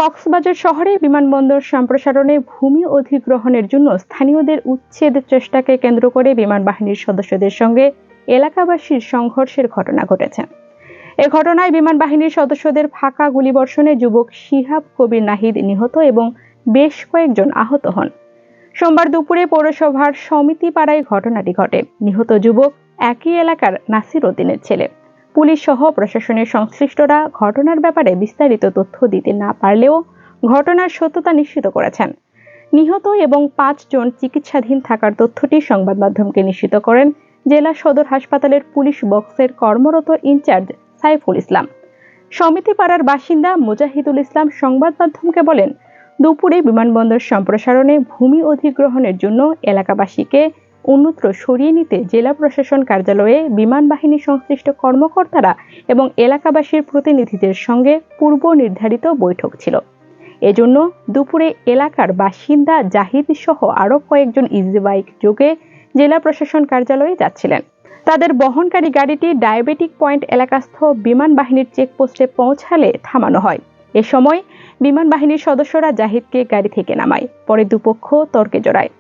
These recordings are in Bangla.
কক্সবাজার শহরে বিমানবন্দর সম্প্রসারণে ভূমি অধিগ্রহণের জন্য স্থানীয়দের উচ্ছেদ চেষ্টাকে কেন্দ্র করে বিমান বাহিনীর সদস্যদের সঙ্গে এলাকাবাসীর সংঘর্ষের ঘটনা ঘটেছে। এ ঘটনায় বিমান বাহিনীর সদস্যদের ফাঁকা গুলিবর্ষণে যুবক শিহাব কবির নাহিদ নিহত এবং বেশ কয়েকজন আহত হন। সোমবার দুপুরে পৌরসভার সমিতি পাড়ায় ঘটনাটি ঘটে। নিহত যুবক একই এলাকার নাসির উদ্দিনের ছেলে। পুলিশ সহ প্রশাসনের সংশ্লিষ্টরা ঘটনার ব্যাপারে বিস্তারিত তথ্য দিতে না পারলেও ঘটনার সত্যতা নিশ্চিত করেছেন। নিহত এবং 5 জন চিকিৎসাধীন থাকার তথ্যটি সংবাদ মাধ্যমকে নিশ্চিত করেন জেলা সদর হাসপাতালের পুলিশ বক্সের কর্মরত ইনচার্জ সাইফুল ইসলাম। সমিতি পাড়ার বাসিন্দা মুজাহিদুল ইসলাম সংবাদ মাধ্যমকে বলেন, দুপুরে বিমানবন্দর সম্প্রসারণে ভূমি অধিগ্রহণের জন্য এলাকাবাসীকে অন্যত্র সরিয়ে নিতে জেলা প্রশাসন কার্যালয়ে বিমান বাহিনী সংশ্লিষ্ট কর্মকর্তারা এবং এলাকাবাসীর প্রতিনিধিদের সঙ্গে পূর্ব নির্ধারিত বৈঠক ছিল। এজন্য দুপুরে এলাকার বাসিন্দা জাহিদ সহ আরো কয়েকজন ইজি বাইক যোগে জেলা প্রশাসন কার্যালয়ে যাচ্ছিলেন। তাদের বহনকারী গাড়িটি ডায়াবেটিক পয়েন্ট এলাকাস্থ বিমান বাহিনীর চেকপোস্টে পৌঁছালে থামানো হয়। এ সময় বিমান বাহিনীর সদস্যরা জাহিদকে গাড়ি থেকে নামায়। পরে দুপক্ষ তর্কে জড়ায়।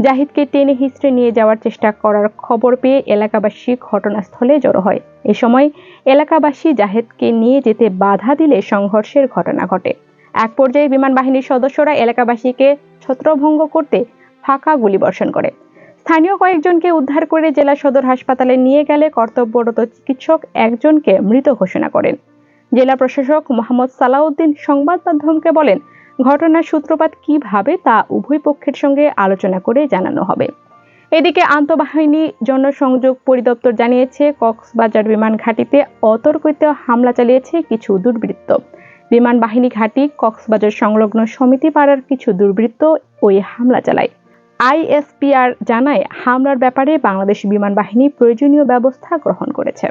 জাহিদকে টেনে হিঁচড়ে নিয়ে যাওয়ার চেষ্টা করার খবর পেয়ে এলাকাবাসী ঘটনাস্থলে জড়ো হয়। এ সময় এলাকাবাসী জাহিদকে নিয়ে যেতে বাধা দিলে সংঘর্ষের ঘটনা ঘটে। এক পর্যায়ে বিমান বাহিনীর সদস্যরা এলাকাবাসীকে ছত্রভঙ্গ করতে ফাঁকা গুলিবর্ষণ করে। স্থানীয় কয়েকজনকে উদ্ধার করে জেলা সদর হাসপাতালে নিয়ে গেলে কর্তব্যরত চিকিৎসক একজনকে মৃত ঘোষণা করেন। জেলা প্রশাসক মোহাম্মদ সালাউদ্দিন সংবাদ মাধ্যমকে বলেন, ঘটনার সূত্রপাত কিভাবে তা উভয় পক্ষের সঙ্গে আলোচনা করে জানানো হবে। এদিকে আন্তঃবাহিনী জনসংযোগ পরিদপ্তর জানিয়েছে, কক্সবাজার বিমান ঘাঁটিতে অতর্কিত হামলা চালিয়েছে কিছু দুর্বৃত্ত। বিমান বাহিনী ঘাঁটি কক্সবাজার সংলগ্ন সমিতি পাড়ার কিছু দুর্বৃত্ত ওই হামলা চালায়। আইএসপিআর জানায়, হামলার ব্যাপারে বাংলাদেশ বিমান বাহিনী প্রয়োজনীয় ব্যবস্থা গ্রহণ করেছে।